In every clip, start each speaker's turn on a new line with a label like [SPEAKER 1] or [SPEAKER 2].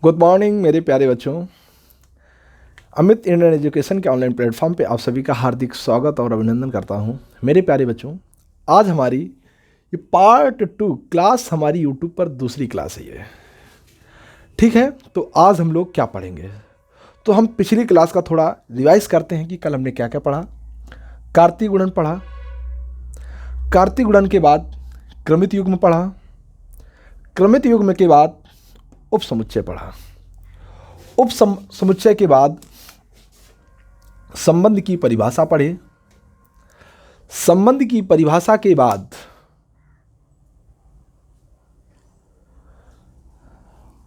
[SPEAKER 1] Good morning मेरे प्यारे बच्चों। अमित इंडियन एजुकेशन के ऑनलाइन प्लेटफॉर्म पे आप सभी का हार्दिक स्वागत और अभिनंदन करता हूँ। मेरे प्यारे बच्चों, आज हमारी ये पार्ट 2 क्लास हमारी यूट्यूब पर दूसरी क्लास है ये। ठीक है, तो आज हम लोग क्या पढ़ेंगे? तो हम पिछली क्लास का थोड़ा रिवाइज करते हैं कि कल हमने क्या क्या पढ़ा। कार्तीय गुणन पढ़ा, कार्तीय गुणन के बाद क्रमित युग्म पढ़ा, क्रमित युग्म के बाद उपसमुच्चय पढ़ा, समुच्चय के बाद संबंध की परिभाषा पढ़े, संबंध की परिभाषा के बाद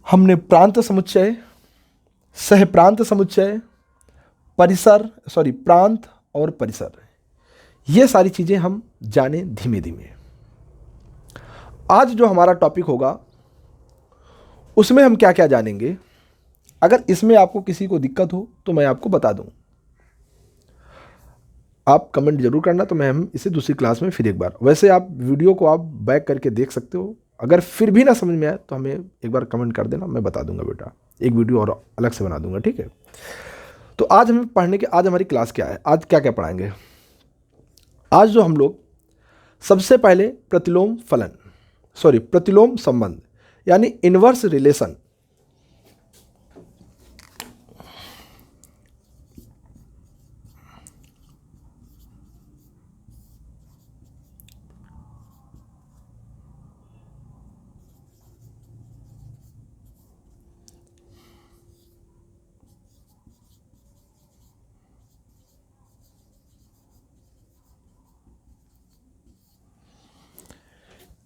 [SPEAKER 1] हमने प्रांत समुच्चय, सह प्रांत समुच्चय, प्रांत और परिसर, ये सारी चीजें हम जाने धीमे धीमे। आज जो हमारा टॉपिक होगा उसमें हम क्या क्या जानेंगे। अगर इसमें आपको किसी को दिक्कत हो तो मैं आपको बता दूं, आप कमेंट जरूर करना, तो मैं हम इसे दूसरी क्लास में फिर एक बार, वैसे आप वीडियो को आप बैक करके देख सकते हो। अगर फिर भी ना समझ में आए तो हमें एक बार कमेंट कर देना, मैं बता दूंगा बेटा, एक वीडियो और अलग से बना दूंगा। ठीक है, तो आज हमें पढ़ने के, आज हमारी क्लास क्या है, आज क्या क्या पढ़ाएंगे। आज जो हम लोग सबसे पहले प्रतिलोम संबंध यानी इनवर्स रिलेशन,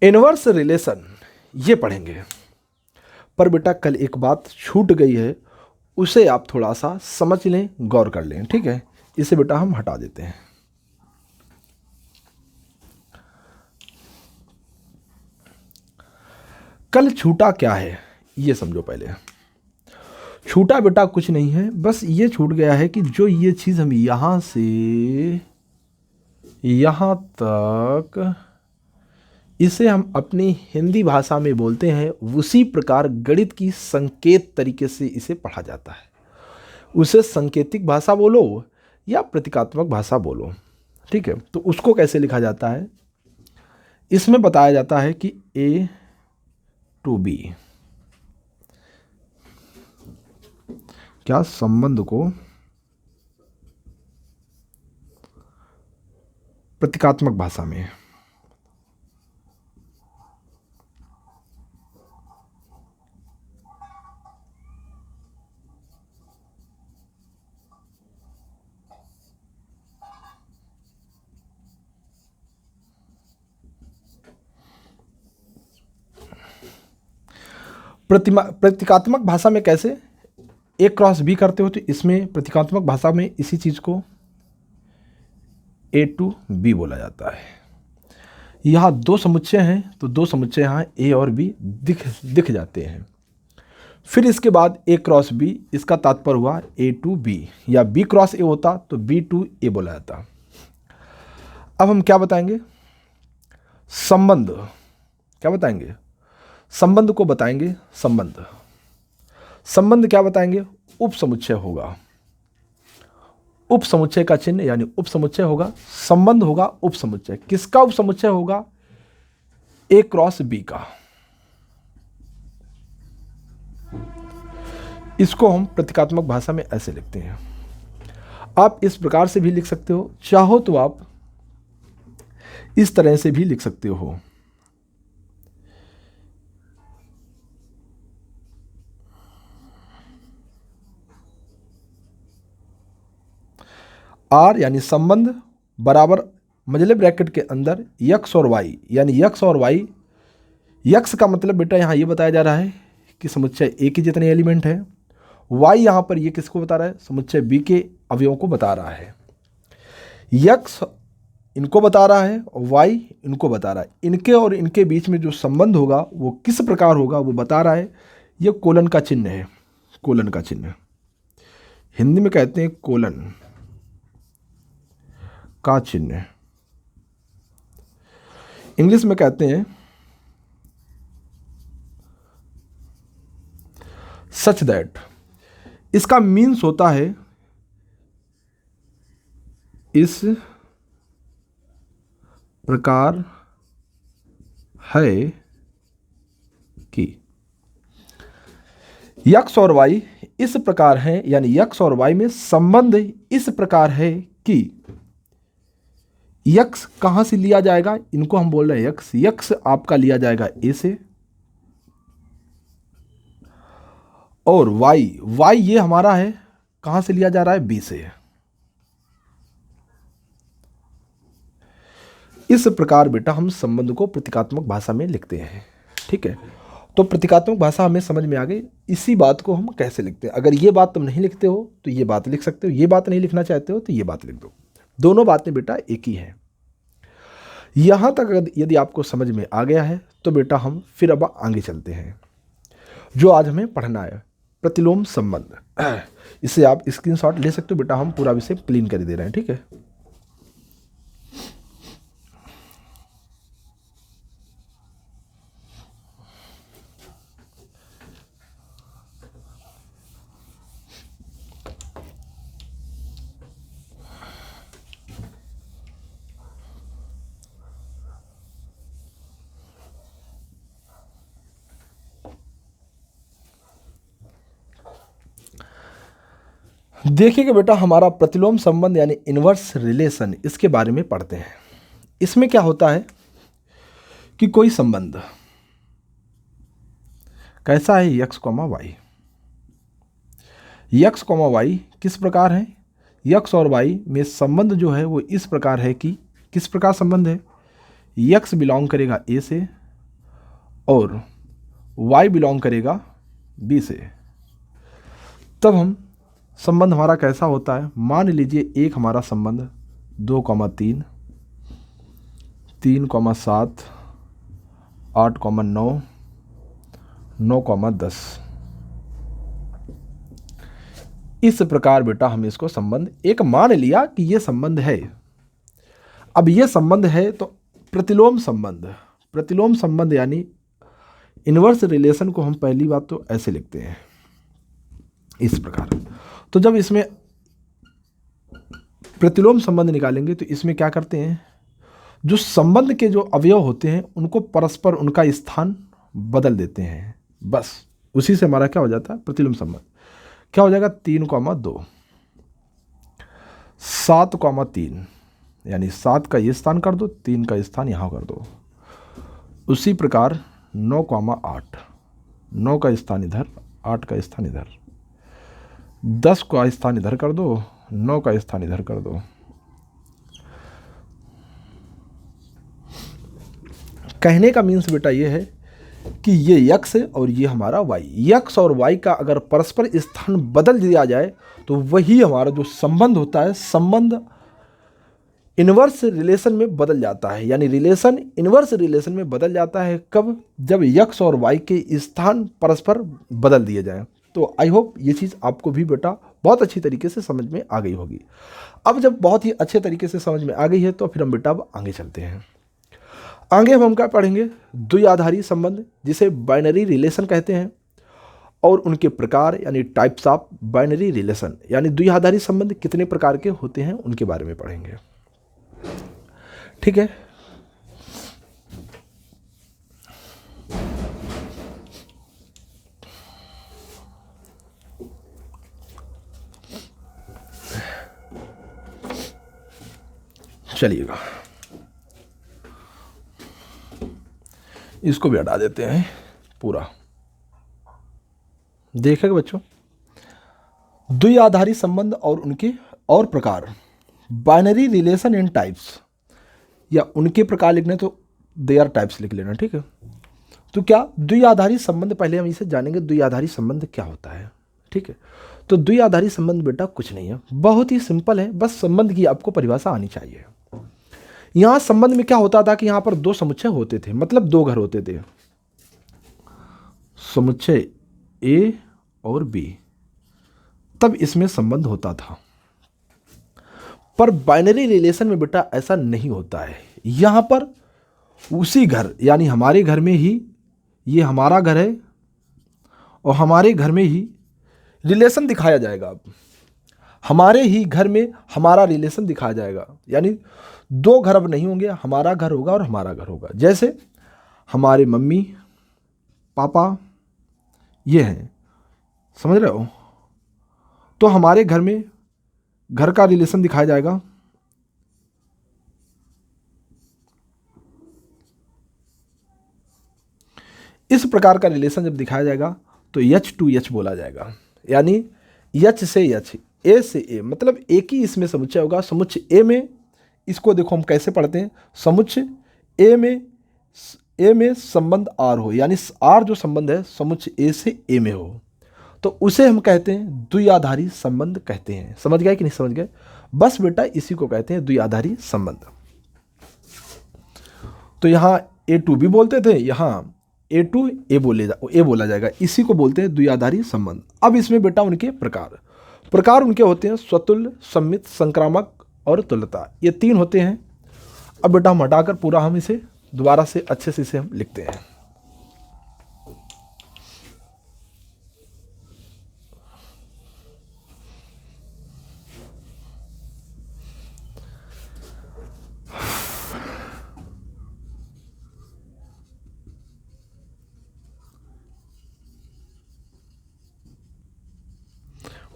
[SPEAKER 1] इनवर्स रिलेशन ये पढ़ेंगे। पर बेटा कल एक बात छूट गई है, उसे आप थोड़ा सा समझ लें, गौर कर लें। ठीक है, इसे बेटा हम हटा देते हैं। कल छूटा क्या है ये समझो पहले। छूटा बेटा कुछ नहीं है, बस ये छूट गया है कि जो ये चीज हम यहां से यहां तक इसे हम अपनी हिंदी भाषा में बोलते हैं, उसी प्रकार गणित की संकेत तरीके से इसे पढ़ा जाता है। उसे संकेतिक भाषा बोलो या प्रतीकात्मक भाषा बोलो। ठीक है, तो उसको कैसे लिखा जाता है, इसमें बताया जाता है कि A to B क्या संबंध को प्रतीकात्मक भाषा में प्रतीकात्मक भाषा में कैसे A क्रॉस B करते हो, तो इसमें प्रतीकात्मक भाषा में इसी चीज को A to B बोला जाता है। यहाँ दो समुच्चय हैं, तो दो समुच्चय यहाँ A और B दिख जाते हैं। फिर इसके बाद A क्रॉस B, इसका तात्पर्य हुआ A to B, या B क्रॉस A होता तो B to A बोला जाता। अब हम क्या बताएंगे, संबंध क्या बताएंगे, संबंध को बताएंगे। संबंध क्या बताएंगे, उपसमुच्चय होगा, उपसमुच्चय का चिन्ह यानी उपसमुच्चय होगा, संबंध होगा उपसमुच्चय। किसका उपसमुच्चय होगा, A क्रॉस B का। इसको हम प्रतीकात्मक भाषा में ऐसे लिखते हैं। आप इस प्रकार से भी लिख सकते हो, चाहो तो आप इस तरह से भी लिख सकते हो। R यानी संबंध बराबर मझले ब्रैकेट के अंदर x और y, यानी x और y, x का मतलब बेटा यहाँ ये बताया जा रहा है कि समुच्चय A के जितने एलिमेंट है, y यहाँ पर ये किसको बता रहा है, समुच्चय B के अवयवों को बता रहा है। x इनको बता रहा है और y इनको बता रहा है। इनके और इनके बीच में जो संबंध होगा वो किस प्रकार होगा वो बता रहा है। ये कोलन का चिन्ह है, कोलन का चिन्ह हिंदी में कहते हैं कोलन का चिन्ह, इंग्लिश में कहते हैं सच दैट, इसका मीन्स होता है इस प्रकार है कि यक्स और वाई इस प्रकार है, यानी यक्स और वाई में संबंध इस प्रकार है कि यक्स कहां से लिया जाएगा, इनको हम बोल रहे हैं यक्स, यक्स आपका लिया जाएगा ए से, और वाई, वाई ये हमारा है कहां से लिया जा रहा है, बी से। इस प्रकार बेटा हम संबंध को प्रतीकात्मक भाषा में लिखते हैं। ठीक है, तो प्रतीकात्मक भाषा हमें समझ में आ गई। इसी बात को हम कैसे लिखते हैं, अगर ये बात तुम नहीं लिखते हो तो ये बात लिख सकते हो, ये बात नहीं लिखना चाहते हो तो ये बात लिख दो, दोनों बातें बेटा एक ही हैं। यहां तक यदि आपको समझ में आ गया है तो बेटा हम फिर अब आगे चलते हैं, जो आज हमें पढ़ना है, प्रतिलोम संबंध। इसे आप स्क्रीनशॉट ले सकते हो बेटा, हम पूरा विषय क्लीन कर दे रहे हैं। ठीक है, देखिएगा बेटा, हमारा प्रतिलोम संबंध यानी इनवर्स रिलेशन, इसके बारे में पढ़ते हैं। इसमें क्या होता है कि कोई संबंध कैसा है, x comma y, x comma y किस प्रकार है, यक्स और वाई में संबंध जो है वो इस प्रकार है कि, किस प्रकार संबंध है, यक्स बिलोंग करेगा ए से और वाई बिलोंग करेगा बी से। तब हम संबंध हमारा कैसा होता है, मान लीजिए एक हमारा संबंध 2,3, 3,7, 8,9, 9,10, इस प्रकार बेटा हम इसको संबंध एक मान लिया कि ये संबंध है। अब ये संबंध है तो प्रतिलोम संबंध, प्रतिलोम संबंध यानी इनवर्स रिलेशन को हम पहली बात तो ऐसे लिखते हैं इस प्रकार। तो जब इसमें प्रतिलोम संबंध निकालेंगे तो इसमें क्या करते हैं, जो संबंध के जो अवयव होते हैं उनको परस्पर उनका स्थान बदल देते हैं, बस उसी से हमारा क्या हो जाता है, प्रतिलोम संबंध। क्या हो जाएगा, 3,2, 7,3, यानी 7 का ये स्थान कर दो, 3 का स्थान यहाँ कर दो। उसी प्रकार 9,8, 9 का स्थान इधर, 8 का स्थान इधर, 10 का स्थान इधर कर दो, 9 का स्थान इधर कर दो। कहने का मीन्स बेटा ये है कि ये यक्स है और ये हमारा वाई, यक्स और वाई का अगर परस्पर स्थान बदल दिया जाए तो वही हमारा जो संबंध होता है, संबंध इनवर्स रिलेशन में बदल जाता है, यानी रिलेशन इनवर्स रिलेशन में बदल जाता है। कब, जब यक्स और वाई के स्थान परस्पर बदल दिए जाएं। तो आई होप ये चीज़ आपको भी बेटा बहुत अच्छी तरीके से समझ में आ गई होगी। अब जब बहुत ही अच्छे तरीके से समझ में आ गई है तो फिर हम बेटा अब आगे चलते हैं। आगे हम क्या पढ़ेंगे, द्विआधारी संबंध जिसे बाइनरी रिलेशन कहते हैं, और उनके प्रकार यानी टाइप्स ऑफ बाइनरी रिलेशन, यानी द्विआधारी संबंध कितने प्रकार के होते हैं उनके बारे में पढ़ेंगे। ठीक है, चलिएगा इसको भी हटा देते हैं पूरा। देखेगा बच्चों, द्विआधारी संबंध और उनके और प्रकार, बाइनरी रिलेशन एंड टाइप्स, या उनके प्रकार लिखने तो दे आर टाइप्स लिख लेना। ठीक है, तो क्या द्विआधारी संबंध, पहले हम इसे जानेंगे द्विआधारी संबंध क्या होता है। ठीक है, तो द्विआधारी संबंध बेटा कुछ नहीं है, बहुत ही सिंपल है, बस संबंध की आपको परिभाषा आनी चाहिए। यहां संबंध में क्या होता था कि यहां पर दो समुच्चय होते थे, मतलब दो घर होते थे, समुच्चय ए और बी, तब इसमें संबंध होता था। पर बाइनरी रिलेशन में बेटा ऐसा नहीं होता है। यहां पर उसी घर, यानी हमारे घर में ही, ये हमारा घर है और हमारे घर में ही रिलेशन दिखाया जाएगा। अब हमारे ही घर में हमारा रिलेशन दिखाया जाएगा, यानी दो घर अब नहीं होंगे, हमारा घर होगा और हमारा घर होगा। जैसे हमारे मम्मी पापा ये हैं, समझ रहे हो, तो हमारे घर में घर का रिलेशन दिखाया जाएगा। इस प्रकार का रिलेशन जब दिखाया जाएगा तो एच टू एच बोला जाएगा, यानी एच से एच, ए से ए, मतलब एक ही इसमें समुच्चय होगा। समुच्चय ए में, इसको देखो हम कैसे पढ़ते हैं, समुच्चय ए में संबंध आर हो, यानी आर जो संबंध है समुच्चय ए से ए में हो, तो उसे हम कहते हैं द्विआधारी संबंध कहते हैं। समझ गए कि नहीं समझ गए? बस बेटा इसी को कहते हैं द्विआधारी संबंध। तो यहाँ ए टू भी बोलते थे, यहाँ ए टू ए बोला जाएगा, इसी को बोलते हैं द्विआधारी संबंध। अब इसमें बेटा उनके प्रकार उनके होते हैं स्वतुल्य, सम्मित, संक्रामक और तुल्यता, ये तीन होते हैं। अब बेटा हम हटाकर पूरा हम इसे दोबारा से अच्छे से इसे हम लिखते हैं।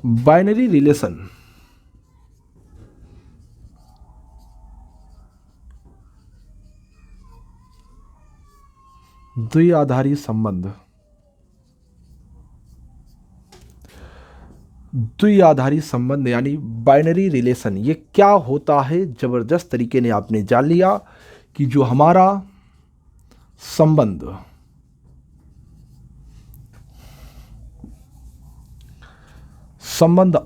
[SPEAKER 1] बाइनरी रिलेशन, द्विआधारी संबंध, द्विआधारी संबंध यानी बाइनरी रिलेशन, ये क्या होता है? जबरदस्त तरीके ने आपने जान लिया कि जो हमारा संबंध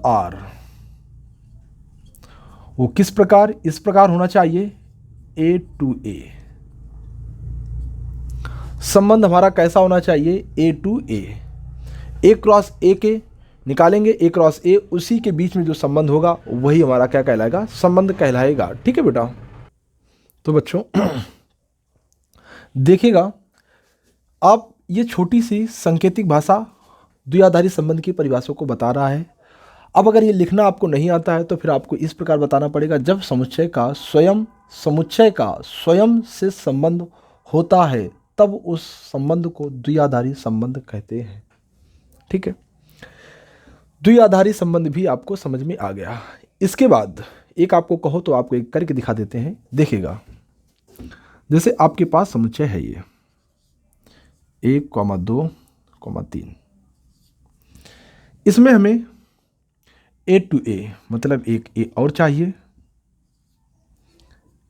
[SPEAKER 1] आर, वो किस प्रकार, इस प्रकार होना चाहिए, ए टू ए। संबंध हमारा कैसा होना चाहिए, ए टू ए क्रॉस ए के निकालेंगे, ए क्रॉस ए, उसी के बीच में जो संबंध होगा वही हमारा क्या कहलाएगा, संबंध कहलाएगा। ठीक है बेटा? तो बच्चों देखिएगा, आप ये छोटी सी सांकेतिक भाषा द्विआधारी संबंध की परिभाषा को बता रहा है। अब अगर ये लिखना आपको नहीं आता है तो फिर आपको इस प्रकार बताना पड़ेगा, जब समुच्चय का स्वयं से संबंध होता है तब उस संबंध को द्विआधारी संबंध कहते हैं। ठीक है, द्विआधारी संबंध भी आपको समझ में आ गया। इसके बाद एक आपको कहो तो आपको एक करके दिखा देते हैं, देखिएगा। जैसे आपके पास समुच्चय है ये 1, 2, 3, इसमें हमें ए टू ए मतलब एक ए और चाहिए,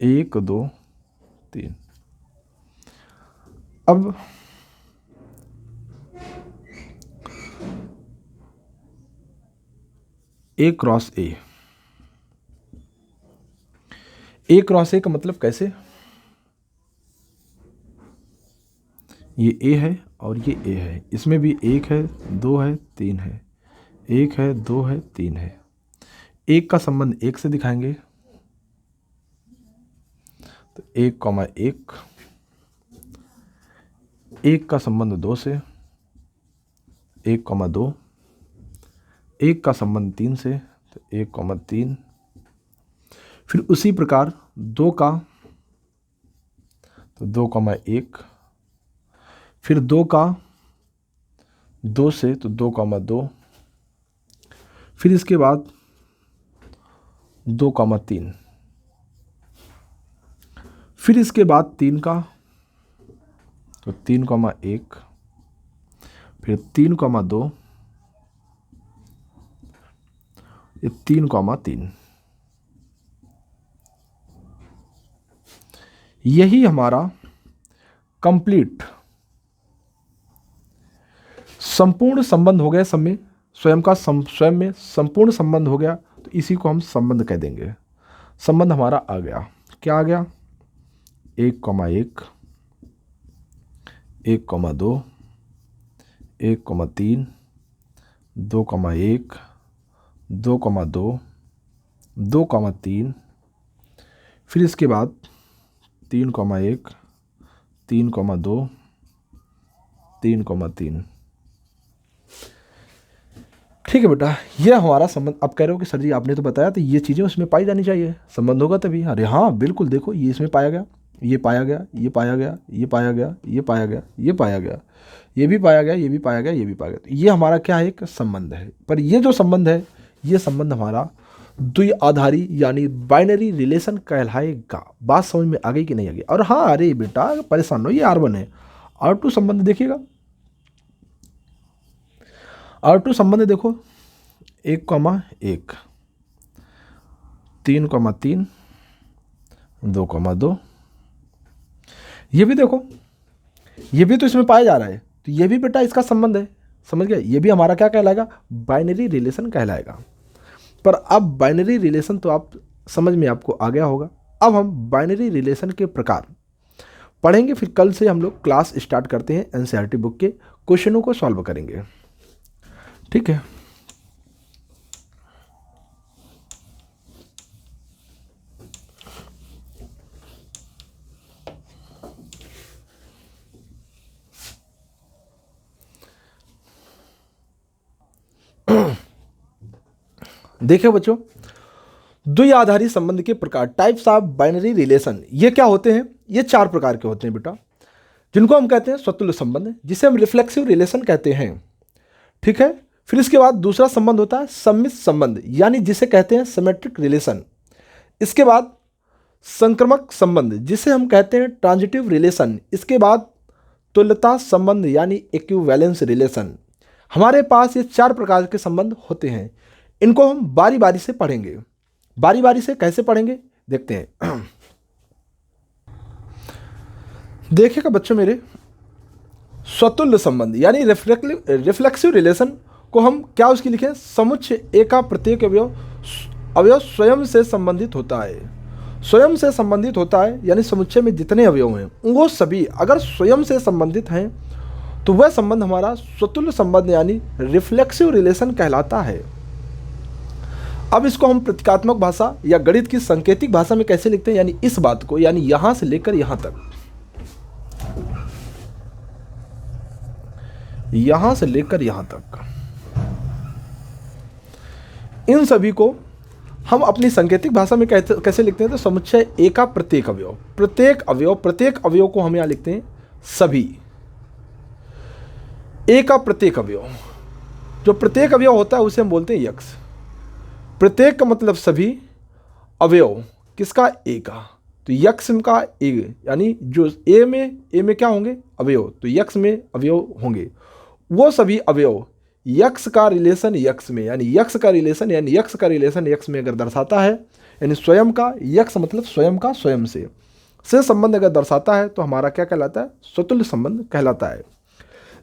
[SPEAKER 1] 1, 2, 3। अब ए क्रॉस ए का मतलब कैसे, ये ए है और ये ए है, इसमें भी 1 है 2 है 3 है, 1 है 2 है 3 है। एक का संबंध 1 से दिखाएंगे तो 1, 1, एक का संबंध 2 से, 1, 2, एक का संबंध 3 से तो 1, 3, फिर उसी प्रकार 2 का तो 2, 1, फिर 2 का 2 से तो 2, 2, फिर इसके बाद 2, 3, फिर इसके बाद 3 का तो 3, 1, फिर 3, 2, ये 3, 3। यही हमारा कंप्लीट संपूर्ण संबंध हो गया। सब में स्वयं में संपूर्ण संबंध हो गया, तो इसी को हम संबंध कह देंगे। संबंध हमारा आ गया, क्या आ गया, 1, 1, 1, 2, 1, 3, 2, 1, 2, 2, 2, 3, फिर इसके बाद 3, 1, 3, 2, 3, 3। ठीक है बेटा, ये हमारा संबंध। अब कह रहे हो कि सर जी आपने तो बताया तो ये चीज़ें उसमें पाई जानी चाहिए, संबंध होगा तभी। अरे हाँ बिल्कुल, देखो ये इसमें पाया गया, ये पाया गया, ये पाया गया, ये पाया गया, ये पाया गया, ये पाया गया, ये भी पाया गया, ये भी पाया गया, ये भी पाया गया। तो ये हमारा क्या है, एक संबंध है। पर ये जो संबंध है, ये संबंध हमारा द्विआधारी यानी बाइनरी रिलेशन कहलाएगा। बात समझ में आ गई कि नहीं आ गई? और हाँ, अरे बेटा परेशान हो, ये R1 है, R2 संबंध देखिएगा। R2 संबंध देखो, 1,1, 3,3, 2,2। ये भी देखो, ये भी तो इसमें पाया जा रहा है, तो ये भी बेटा इसका संबंध है, समझ गए? ये भी हमारा क्या कहलाएगा, बाइनरी रिलेशन कहलाएगा। पर अब बाइनरी रिलेशन तो आप समझ में आपको आ गया होगा। अब हम बाइनरी रिलेशन के प्रकार पढ़ेंगे, फिर कल से हम लोग क्लास स्टार्ट करते हैं, एनसीईआरटी बुक के क्वेश्चनों को सॉल्व करेंगे, ठीक है? देखिए बच्चों, द्विआधारी संबंध के प्रकार, टाइप्स ऑफ बाइनरी रिलेशन, ये क्या होते हैं? ये 4 प्रकार के होते हैं बेटा, जिनको हम कहते हैं स्वतुल्य संबंध, जिसे हम रिफ्लेक्सिव रिलेशन कहते हैं, ठीक है? फिर इसके बाद दूसरा संबंध होता है सम्मित संबंध, यानी जिसे कहते हैं सिमेट्रिक रिलेशन। इसके बाद संक्रमक संबंध, जिसे हम कहते हैं ट्रांजिटिव रिलेशन। इसके बाद तुल्यता संबंध यानी इक्विवेलेंस रिलेशन। हमारे पास ये 4 प्रकार के संबंध होते हैं, इनको हम बारी बारी से पढ़ेंगे। बारी बारी से कैसे पढ़ेंगे देखते हैं। देखिएगा बच्चों मेरे, स्वतुल्य संबंध यानी रिफ्लेक्सिव रिलेशन को हम क्या उसकी लिखें, समुच्चय ए का प्रत्येक अवयव स्वयं से संबंधित होता है। स्वयं से संबंधित होता है यानी समुच्चय में जितने अवयव हैं वो सभी अगर स्वयं से संबंधित हैं तो वह संबंध हमारा स्वतुल्य संबंध यानी रिफ्लेक्सिव रिलेशन कहलाता है। अब इसको हम प्रतीकात्मक भाषा या गणित की सांकेतिक भाषा में कैसे लिखते हैं, यानी इस बात को, यानी यहां से लेकर यहां तक, यहां से लेकर यहां तक, इन सभी को हम अपनी सांकेतिक भाषा में कैसे लिखते हैं, तो समुच्चय ए का प्रत्येक अवयव, प्रत्येक अवयव को हम यहां लिखते हैं सभी। ए का प्रत्येक अवयव, जो प्रत्येक अवयव होता है उसे हम बोलते हैं यक्ष। प्रत्येक का मतलब सभी, अवयव किसका, ए का, तो यक्ष का ए, यानी जो ए में क्या होंगे, अवयव, तो यक्ष में अवयव होंगे वो सभी अवयव। यक्ष का रिलेशन यक्ष में, यानी यक्ष का रिलेशन यक्ष में अगर दर्शाता है, यानी स्वयं का, यक्ष मतलब स्वयं का स्वयं से संबंध अगर दर्शाता है तो हमारा क्या कहलाता है, स्वतुल्य संबंध कहलाता है।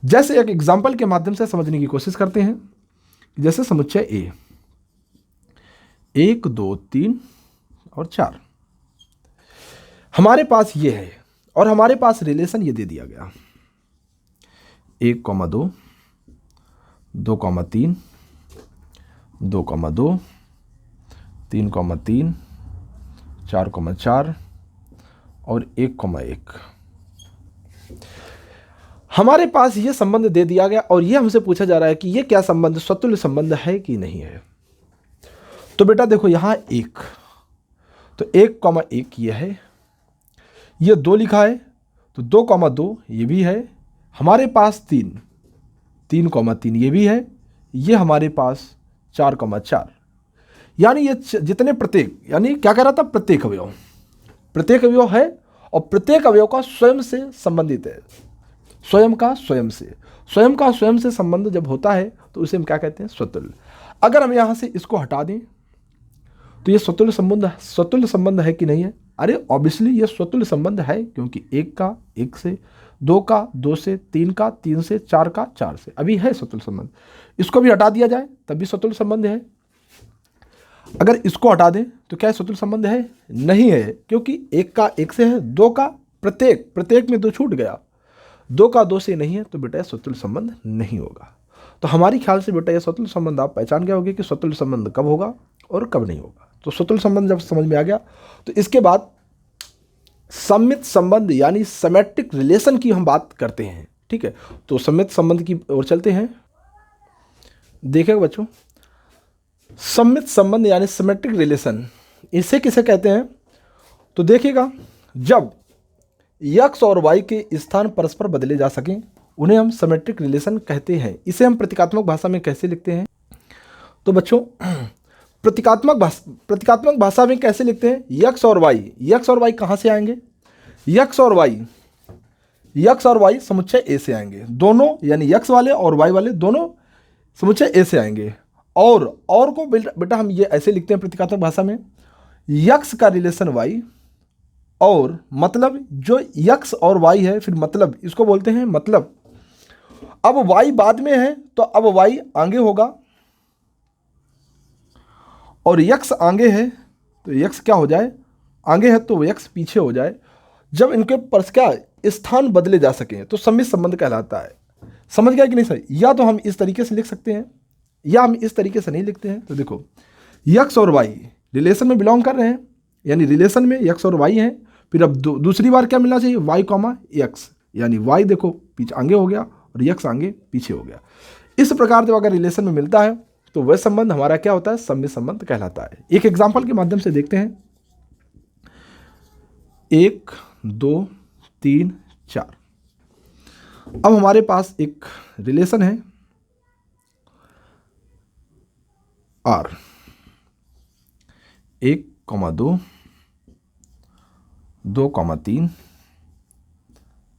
[SPEAKER 1] जैसे एक एग्जाम्पल के माध्यम से समझने की कोशिश करते हैं। जैसे समुच्चय ए 1, 2, 3 और 4 हमारे पास ये है, और हमारे पास रिलेशन ये दे दिया गया 1,2, 2,3, 2,2, 3,3, 4,4 और 1,1 हमारे पास ये संबंध दे दिया गया, और ये हमसे पूछा जा रहा है कि ये क्या संबंध स्वतुल्य संबंध है कि नहीं है। तो बेटा देखो यहाँ 1, तो 1,1 ये है, ये 2 लिखा है, तो 2,2 ये भी है, हमारे पास 3,3 ये भी है, ये हमारे पास 4,4, यानी ये जितने प्रत्येक, यानी क्या कह रहा था, प्रत्येक अवयव है, और प्रत्येक अवयव का स्वयं से संबंधित है, स्वयं का स्वयं से संबंध जब होता है तो उसे हम क्या कहते हैं, स्वतुल्य। अगर हम यहाँ से इसको हटा दें तो ये स्वतुल्य संबंध है कि नहीं है? अरे ऑब्वियसली ये स्वतुल्य संबंध है, क्योंकि 1 का 1 से, 2 का 2 से, 3 का 3 से, 4 का 4 से, अभी है स्वतुल्य संबंध। इसको भी हटा दिया जाए तब भी स्वतुल्य संबंध है। अगर इसको हटा दें तो क्या स्वतुल्य संबंध है? नहीं है, क्योंकि 1 का 1 से है, 2 का प्रत्येक में 2 छूट गया, 2 का 2 से नहीं है, तो बेटा स्वतुल्य संबंध नहीं होगा। तो हमारी ख्याल से बेटा ये स्वतुल्य संबंध आप पहचान गए होंगे कि स्वतुल्य संबंध कब होगा और कब नहीं होगा। तो स्वतुल्य संबंध जब समझ में आ गया तो इसके बाद सम्मित संबंध यानी सिमेट्रिक रिलेशन की हम बात करते हैं, ठीक है? तो सम्मित संबंध की ओर चलते हैं। देखिएगा बच्चों, सममित संबंध यानी सिमेट्रिक रिलेशन, इसे किसे कहते हैं? तो देखिएगा, जब x और y के स्थान परस्पर बदले जा सकें उन्हें हम सिमेट्रिक रिलेशन कहते हैं। इसे हम प्रतीकात्मक भाषा में कैसे लिखते हैं? तो बच्चों प्रतीकात्मक भाषा में कैसे लिखते हैं? x और y कहाँ से आएंगे? x और y समुच्चय ए से आएंगे, दोनों यानी x वाले और y वाले दोनों समुच्चय ए से आएंगे। और को बेटा हम ये ऐसे लिखते हैं प्रतीकात्मक भाषा में, x का रिलेशन y और मतलब जो x और y है, फिर मतलब इसको बोलते हैं मतलब। अब y बाद में है तो अब y आगे होगा और x आगे है तो x क्या हो जाए? आगे है तो x पीछे हो जाए। जब इनके पर क्या स्थान बदले जा सकें तो सममित संबंध कहलाता है। समझ गया कि नहीं सर? या तो हम इस तरीके से लिख सकते हैं या हम इस तरीके से नहीं लिखते हैं। तो देखो, x और y रिलेशन में बिलोंग कर रहे हैं, यानी रिलेशन में x और y हैं। फिर अब दूसरी बार क्या मिलना चाहिए? y, x, यानी y देखो पीछे आगे हो गया और x आगे पीछे हो गया। इस प्रकार जब अगर रिलेशन में मिलता है तो वह संबंध हमारा क्या होता है? सममित संबंध कहलाता है। एक एग्जाम्पल के माध्यम से देखते हैं। 1, 2, 3, 4। अब हमारे पास एक रिलेशन है R, 1, 2, 2, 3,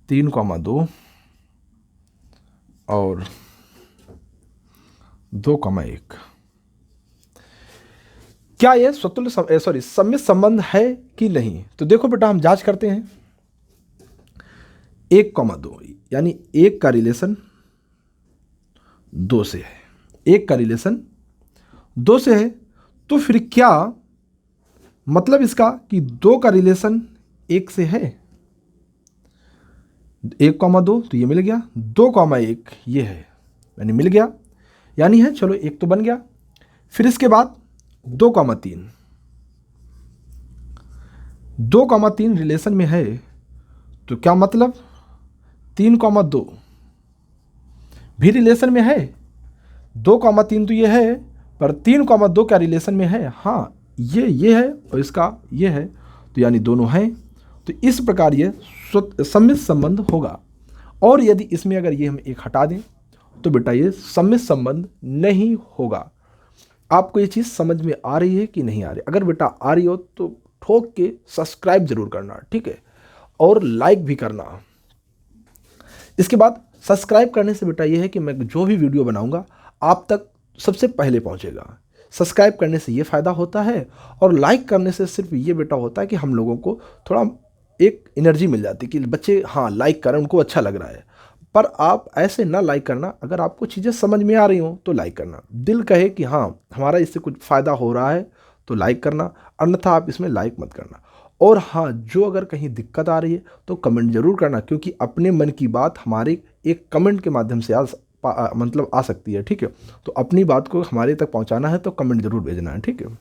[SPEAKER 1] 3, 2 और 2, 1। क्या यह सममित संबंध है कि नहीं? तो देखो बेटा, हम जांच करते हैं। 1, 2 यानी 1 का रिलेशन 2 से है, 1 का रिलेशन 2 से है, तो फिर क्या मतलब इसका कि 2 का रिलेशन 1 से है? 1, 2 तो ये मिल गया, 2, 1 ये है, यानी मिल गया, यानी है, चलो 1 तो बन गया। फिर इसके बाद 2, 3, 2, 3 रिलेशन में है, तो क्या मतलब 3, 2 भी रिलेशन में है। 2, 3 तो ये है, पर 3, 2 क्या रिलेशन में है? हाँ, ये है और इसका ये है, तो यानी दोनों हैं। तो इस प्रकार ये सममित संबंध होगा। और यदि इसमें अगर ये हम एक हटा दें तो बेटा ये सममित संबंध नहीं होगा। आपको ये चीज़ समझ में आ रही है कि नहीं आ रही? अगर बेटा आ रही हो तो ठोक के सब्सक्राइब जरूर करना, ठीक है, और लाइक भी करना। इसके बाद सब्सक्राइब करने से बेटा ये है कि मैं जो भी वीडियो बनाऊंगा आप तक सबसे पहले पहुंचेगा। सब्सक्राइब करने से ये फ़ायदा होता है, और लाइक करने से सिर्फ ये बेटा होता है कि हम लोगों को थोड़ा एक एनर्जी मिल जाती है कि बच्चे हाँ लाइक करें, उनको अच्छा लग रहा है। पर आप ऐसे ना लाइक करना, अगर आपको चीज़ें समझ में आ रही हो तो लाइक करना, दिल कहे कि हाँ हमारा इससे कुछ फ़ायदा हो रहा है तो लाइक करना, अन्यथा आप इसमें लाइक मत करना। और हाँ, जो अगर कहीं दिक्कत आ रही है तो कमेंट ज़रूर करना, क्योंकि अपने मन की बात हमारे एक कमेंट के माध्यम से आ सकती है, ठीक है। तो अपनी बात को हमारे तक पहुंचाना है तो कमेंट जरूर भेजना है, ठीक है।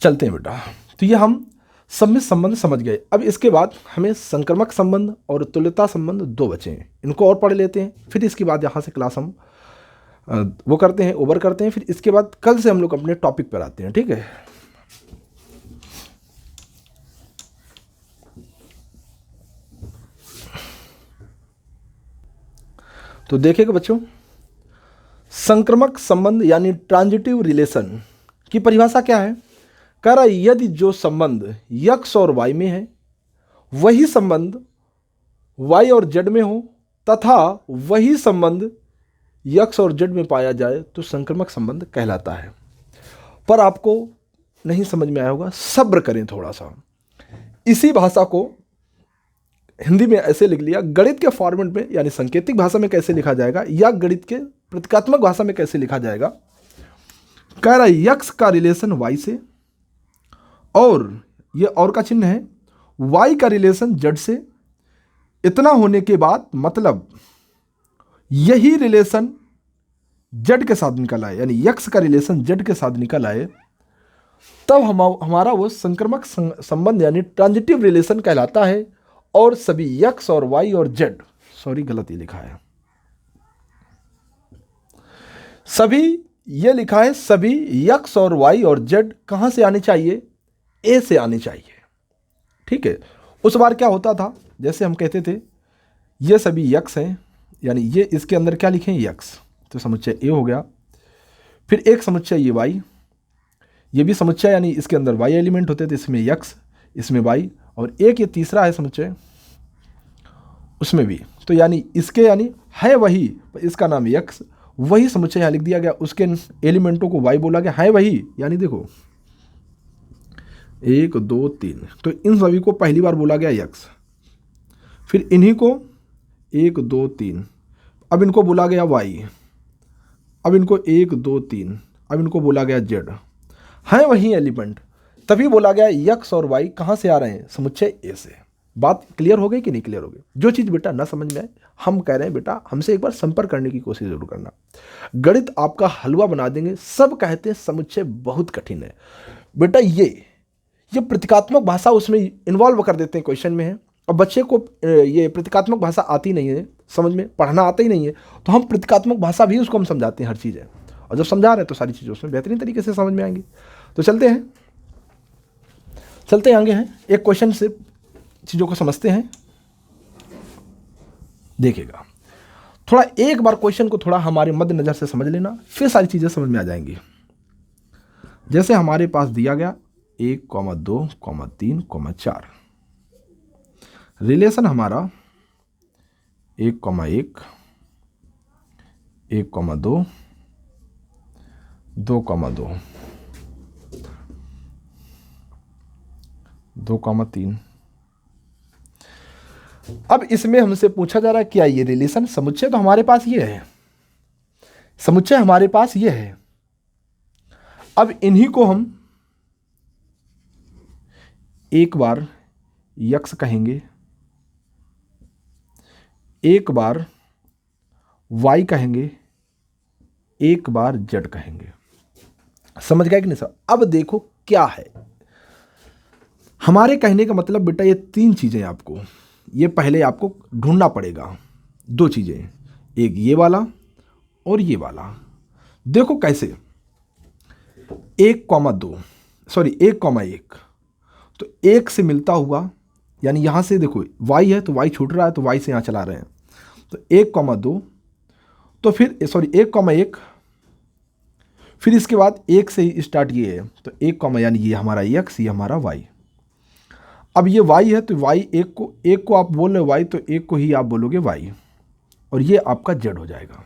[SPEAKER 1] चलते हैं बेटा, तो ये हम सममित संबंध समझ गए। अब इसके बाद हमें संक्रमक संबंध और तुल्यता संबंध 2 बचे हैं, इनको और पढ़ लेते हैं। फिर इसके बाद यहाँ से क्लास हम वो करते हैं, ओवर करते हैं। फिर इसके बाद कल से हम लोग अपने टॉपिक पर आते हैं, ठीक है। तो देखिएगा बच्चों, संक्रमक संबंध यानी ट्रांजिटिव रिलेशन की परिभाषा क्या है? कह रहा है यदि जो संबंध x और y में है वही संबंध y और z में हो तथा वही संबंध x और z में पाया जाए तो संक्रमक संबंध कहलाता है। पर आपको नहीं समझ में आया होगा, सब्र करें थोड़ा सा। इसी भाषा को हिंदी में ऐसे लिख लिया, गणित के फॉर्मेट में यानी सांकेतिक भाषा में कैसे लिखा जाएगा या गणित के प्रतीकात्मक भाषा में कैसे लिखा जाएगा। कह रहा है x का रिलेशन y से, और ये और का चिन्ह है, y का रिलेशन z से। इतना होने के बाद मतलब यही रिलेशन z के साथ निकल आए, यानी x का रिलेशन z के साथ निकल आए, तब हमारा वो संक्रमक संबंध यानी ट्रांजिटिव रिलेशन कहलाता है। और सभी x और y और z, सॉरी गलत ही लिखा है, सभी ये लिखा है सभी यक्स और वाई और जेड कहाँ से आने चाहिए, ए से आने चाहिए। ठीक है, उस बार क्या होता था, जैसे हम कहते थे ये सभी यक्स हैं, यानी ये इसके अंदर क्या लिखे हैं यक्स, तो समुच्चय ए हो गया। फिर एक समुच्चय ये वाई, ये भी समुच्चय यानी इसके अंदर वाई एलिमेंट होते थे, इसमें यक्स इसमें वाई, और एक ये तीसरा है समुच्चय उसमें भी, तो यानी इसके यानी है वही, इसका नाम यक्स, वही समुच्चय यहाँ लिख दिया गया, उसके एलिमेंटों को वाई बोला गया, है वही, यानी देखो 1 2 3, तो इन सभी को पहली बार बोला गया यक्स। फिर इन्हीं को 1 2 3, अब इनको बोला गया वाई, अब इनको 1 2 3, अब इनको बोला गया जेड, है वही एलिमेंट, तभी बोला गया यक्स और वाई कहाँ से आ रहे हैं, समुच्चय ए से। बात क्लियर हो गई कि नहीं क्लियर हो गई? जो चीज़ बेटा ना समझ में आए, हम कह रहे हैं बेटा हमसे एक बार संपर्क करने की कोशिश जरूर करना, गणित आपका हलवा बना देंगे। सब कहते हैं समुच्चय बहुत कठिन है बेटा, ये प्रतीकात्मक भाषा उसमें इन्वॉल्व कर देते हैं, क्वेश्चन में है, और बच्चे को ये प्रतीकात्मक भाषा आती नहीं है, समझ में पढ़ना आता ही नहीं है, तो हम प्रतीकात्मक भाषा भी उसको हम समझाते हैं, हर चीज़ है, और जब समझा रहे हैं तो सारी चीज़ें उसमें बेहतरीन तरीके से समझ में आएंगी। तो चलते हैं आगे हैं, एक क्वेश्चन से चीज़ों को समझते हैं। देखिएगा थोड़ा एक बार क्वेश्चन को थोड़ा हमारे मध्य नज़र से समझ लेना, फिर सारी चीज़ें समझ में आ जाएंगी। जैसे हमारे पास दिया गया 1 2 3 4, रिलेशन हमारा 1 1 1 2 2 2 2 3। अब इसमें हमसे पूछा जा रहा है क्या ये रिलेशन, समुच्चय तो हमारे पास ये है, समुच्चय हमारे पास ये है। अब इन्हीं को हम एक बार यक्स कहेंगे, एक बार वाई कहेंगे, एक बार जेड कहेंगे। समझ गए कि नहीं सर? अब देखो क्या है हमारे कहने का मतलब बेटा, ये 3 चीजें आपको, ये पहले आपको ढूंढना पड़ेगा, 2 चीजें, एक ये वाला और ये वाला। देखो कैसे, 1 2 सॉरी 1 1, तो 1 से मिलता हुआ, यानी यहां से देखो y है तो y छूट रहा है, तो y से यहां चला रहे हैं, तो 1 2, तो फिर सॉरी 1 1, फिर इसके बाद 1 से ही स्टार्ट ये है, तो 1 यानी ये हमारा x, ये हमारा y। अब ये y है तो y, एक को आप बोल रहे हो y, तो एक को ही आप बोलोगे y, और ये आपका z हो जाएगा।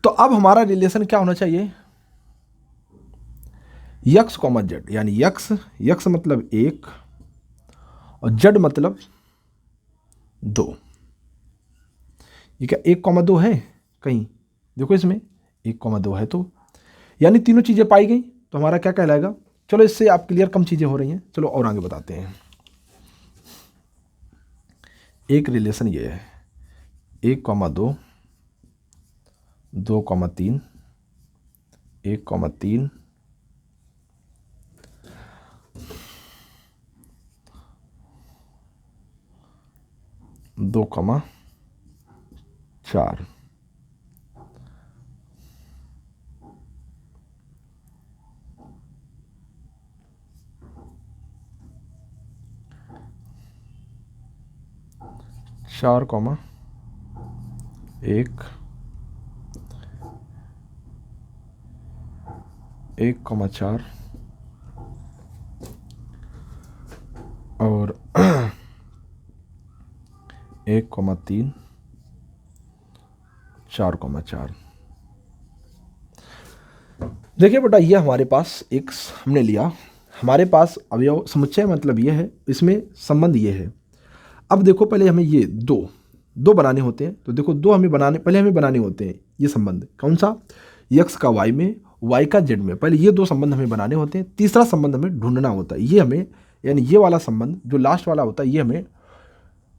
[SPEAKER 1] तो अब हमारा रिलेशन क्या होना चाहिए, यक्स कॉमा जेड, यानी यक्स मतलब 1 और जेड मतलब 2। ये क्या 1 2 है कहीं? देखो इसमें 1 2 है, तो यानी तीनों चीज़ें पाई गई, तो हमारा क्या कहलाएगा। चलो इससे आप क्लियर, कम चीज़ें हो रही हैं, चलो और आगे बताते हैं। एक रिलेशन ये है 1 2 2 3 1 3 2 4, चार 1 4 और 1 3 4 4। देखिए बेटा, ये हमारे पास एक हमने लिया, हमारे पास अवयव समुच्चय मतलब ये है, इसमें संबंध ये है। अब देखो पहले हमें ये दो बनाने होते हैं, तो देखो दो हमें बनाने होते हैं, ये संबंध कौन सा, यक्स का वाई में, वाई का जेड में, पहले ये 2 संबंध हमें बनाने होते हैं। तीसरा संबंध हमें ढूंढना होता है, ये हमें यानी ये वाला संबंध जो लास्ट वाला होता है, ये हमें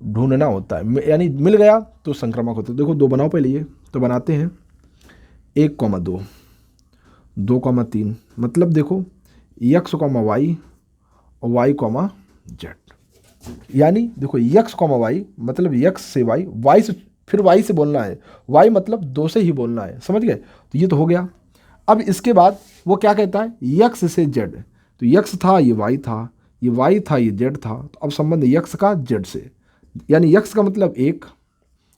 [SPEAKER 1] ढूंढना होता है, यानी मिल गया तो संक्रामक होता है। देखो 2 बनाओ पहले, ये तो बनाते हैं 1 2 2 3, मतलब देखो यक्स वाई और वाई जेड, यानी देखो यक्स वाई मतलब यक्स से वाई, वाई से फिर वाई से बोलना है, वाई मतलब 2 से ही बोलना है, समझ गए। तो ये तो हो गया। अब इसके बाद वो क्या कहता है, यक्स से जेड, तो यक्स था ये वाई था, ये वाई था ये जेड था, तो अब संबंध यक्स का जेड से, यानी यक्स का मतलब 1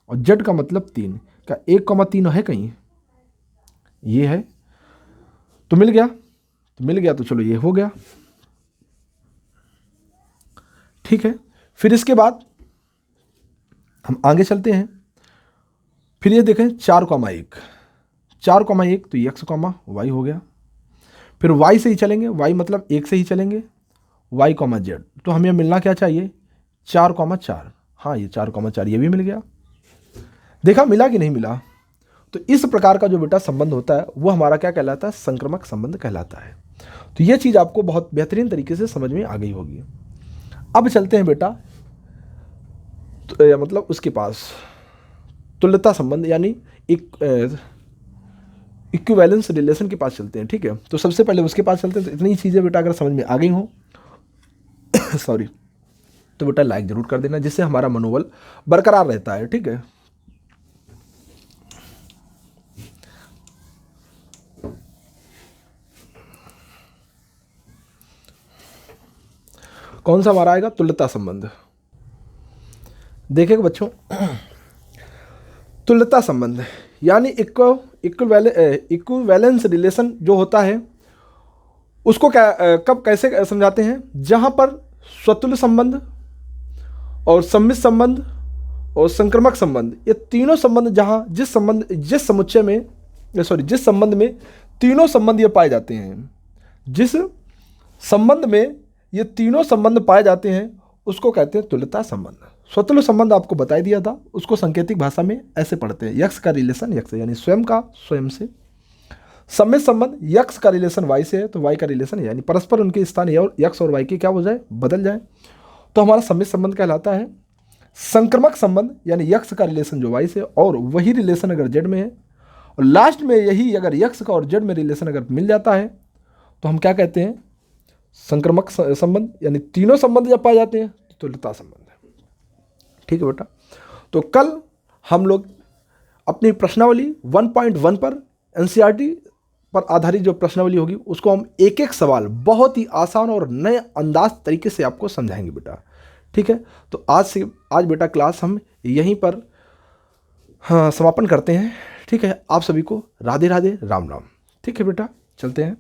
[SPEAKER 1] और जेड का मतलब 3। क्या 1,3 है कहीं, ये है, तो मिल गया, तो मिल गया, तो चलो ये हो गया, ठीक है। फिर इसके बाद हम आगे चलते हैं। फिर ये देखें 4,1, 4,1 तो यक्स कॉमा वाई हो गया। फिर वाई से ही चलेंगे, वाई मतलब 1 से ही चलेंगे, वाई कॉमा जेड, तो हमें मिलना क्या चाहिए, 4,4। हाँ ये 4,4 ये भी मिल गया। देखा मिला कि नहीं मिला। तो इस प्रकार का जो बेटा संबंध होता है वो हमारा क्या कहलाता है, संक्रामक संबंध कहलाता है। तो ये चीज़ आपको बहुत बेहतरीन तरीके से समझ में आ गई होगी। अब चलते हैं बेटा तो, मतलब उसके पास तुल्यता संबंध यानी इक्विवेलेंस रिलेशन के पास चलते हैं, ठीक है। तो सबसे पहले उसके पास चलते हैं। तो इतनी चीज़ें बेटा अगर समझ में आ गई हो सॉरी, तो बेटा लाइक जरूर कर देना, जिससे हमारा मनोबल बरकरार रहता है, ठीक है। कौन सा हमारा आएगा, तुल्यता संबंध। देखिएगा बच्चों, तुल्यता संबंध यानी इक्विवेलेंस रिलेशन जो होता है उसको क्या कब कैसे समझाते हैं, जहां पर स्वतुल्य संबंध और सम्मिश्र संबंध और संक्रामक संबंध, ये तीनों संबंध जहां जिस संबंध में तीनों संबंध ये पाए जाते हैं, जिस संबंध में ये तीनों संबंध पाए जाते हैं उसको कहते हैं तुल्यता संबंध। स्वतुल्य संबंध आपको बता दिया था, उसको सांकेतिक भाषा में ऐसे पढ़ते हैं, यक्स का रिलेशन यक्स से यानी स्वयं का स्वयं से। सम्मिश्र संबंध यक्स का रिलेशन वाई से है तो वाई का रिलेशन यानी परस्पर उनके स्थान यक्स और वाई के क्या हो जाए, बदल जाए, तो हमारा सम्मिश्र संबंध कहलाता है। संक्रामक संबंध यानी यक्स का रिलेशन जो वाई से और वही रिलेशन अगर जेड में है, और लास्ट में यही अगर यक्स का और जेड में रिलेशन अगर मिल जाता है तो हम क्या कहते हैं, संक्रामक संबंध, यानी तीनों संबंध जब पाए जाते हैं तो तुल्यता संबंध है, ठीक है बेटा। तो कल हम लोग अपनी प्रश्नावली 1.1 पर एनसीईआरटी पर आधारित जो प्रश्नावली होगी उसको हम एक एक सवाल बहुत ही आसान और नए अंदाज तरीके से आपको समझाएंगे बेटा, ठीक है। तो आज बेटा क्लास हम यहीं पर हाँ समापन करते हैं, ठीक है। आप सभी को राधे राधे राम राम, ठीक है बेटा, चलते हैं।